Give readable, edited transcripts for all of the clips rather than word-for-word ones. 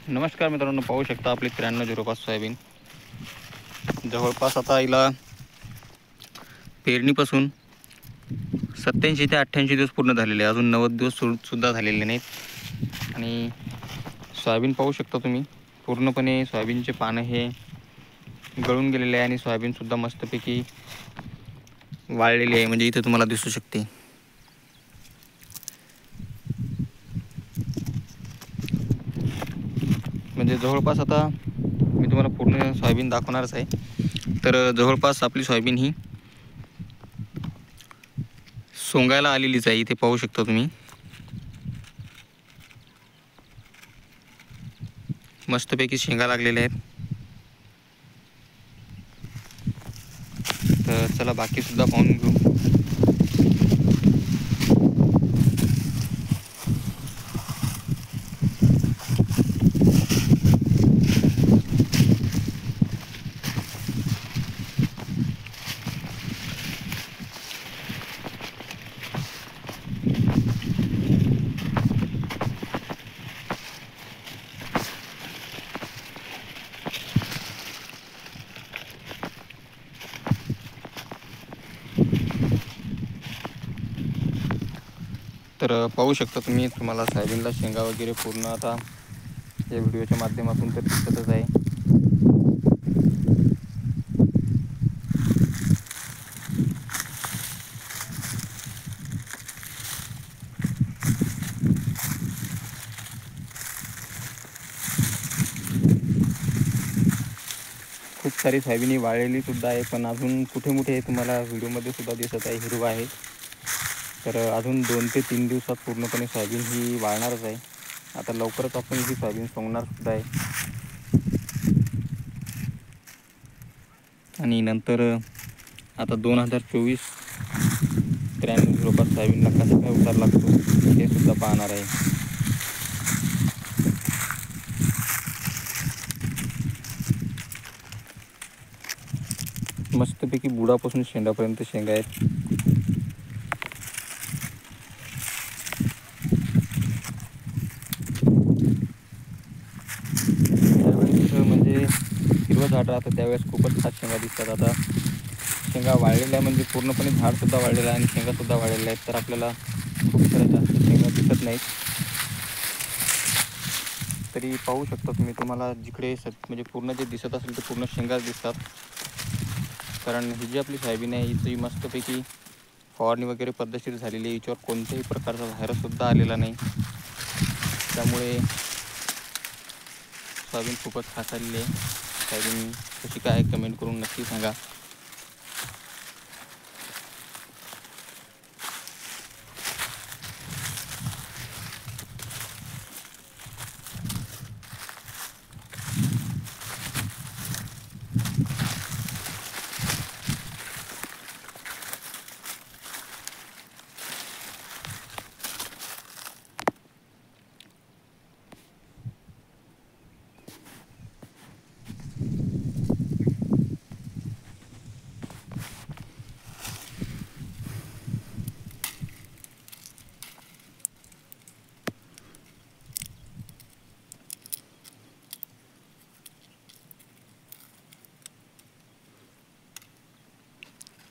नमस्कार मित्रांनो, पाहू शकता आपली 9305 सोयाबीन जवळपास आता हिला पेरणीपासून 87 ते 88 दिवस पूर्ण झालेले, अजून 90 दिवस सुद्धा झालेले नाहीत. आणि सोयाबीन पाहू शकता तुम्ही, पूर्णपणे सोयाबीनचे पानं हे गळून गेलेले आहे आणि सोयाबीनसुद्धा मस्तपैकी वाळलेली आहे. म्हणजे इथे तुम्हाला दिसू शकते. म्हणजे जवळपास आता मी तुम्हाला पूर्ण सोयाबीन दाखवणारच आहे. तर जवळपास आपली सोयाबीन ही सोंगायला आलेलीच आहे. इथे पाहू शकता तुम्ही, मस्तपैकी शेंगा लागलेल्या आहेत. तर चला बाकीसुद्धा पाहून घेऊ. तर पाहू शकता तुम्ही, तुम्हाला सोयाबीनला शेंगा वगैरे पूर्ण आता या व्हिडिओच्या माध्यमातून तर दिसतच आहे. खूप सारी सोयाबीन ही वाळलेली सुद्धा आहे, पण अजून कुठे कुठे तुम्हाला व्हिडिओमध्ये सुद्धा दिसत आहे हिरवा आहे. तर अजून 2 ते 3 दिवसात पूर्णपणे सोयाबीन ही वाळणारच आहे. आता लवकरच आपण ही सोयाबीन सोंगणार सुद्धा आहे. आणि नंतर आता 2024 9305 सोयाबीनला कसा काय उतार लागतो हे सुद्धा पाहणार आहे. मस्तपैकी बुडापासून शेंडापर्यंत शेंगा आहेत. त्यावेळेस म्हणजे हिरवं झाड राहतं त्यावेळेस खूपच छान शेंगा दिसतात. आता शेंगा वाळलेल्या म्हणजे पूर्णपणे झाडसुद्धा वाळलेलं आहे आणि शेंगासुद्धा वाळलेल्या आहेत. तर आपल्याला खूप साऱ्या जास्त शेंगा दिसत नाहीत. तरी पाहू शकता तुम्ही, तुम्हाला जिकडे म्हणजे पूर्ण जे दिसत असेल ते पूर्ण शेंगाच दिसतात. कारण ही जी आपली सोयाबीन आहे हिची मस्तपैकी फवारणी वगैरे पद्धतशीर झालेली आहे. हिच्यावर कोणत्याही प्रकारचा व्हायरससुद्धा आलेला नाही. त्यामुळे सोयाबीन खूपच खास आलेली आहे. सोयाबीन कशी काय कमेंट करून नक्की सांगा.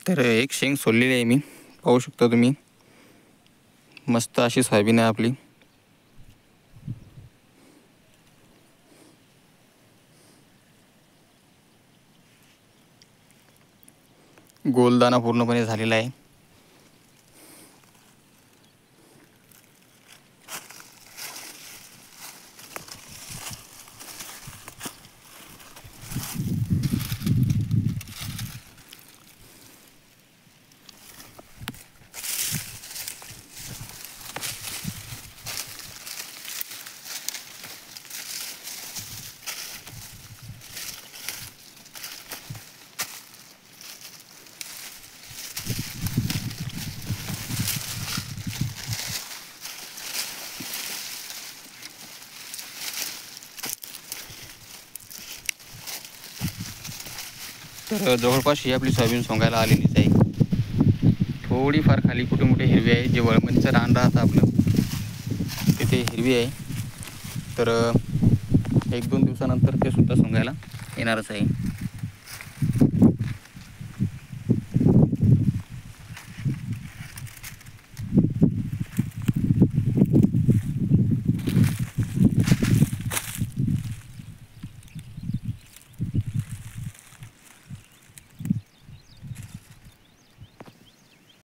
तर एक शेंग सोललेली आहे मी, पाहू शकता तुम्ही. मस्त अशी सोयाबीन आहे आपली. गोलदाना पूर्णपणे झालेला आहे. तर जवळपास ही आपली सोयाबीन सोंगायला आलेलीच आहे. थोडीफार खाली कुठे मोठे हिरवी आहे. जे वळमणीचं रान राहतं आपलं तिथे हिरवी आहे. तर 1-2 दिवसानंतर ते सुद्धा सोंगायला येणारच आहे.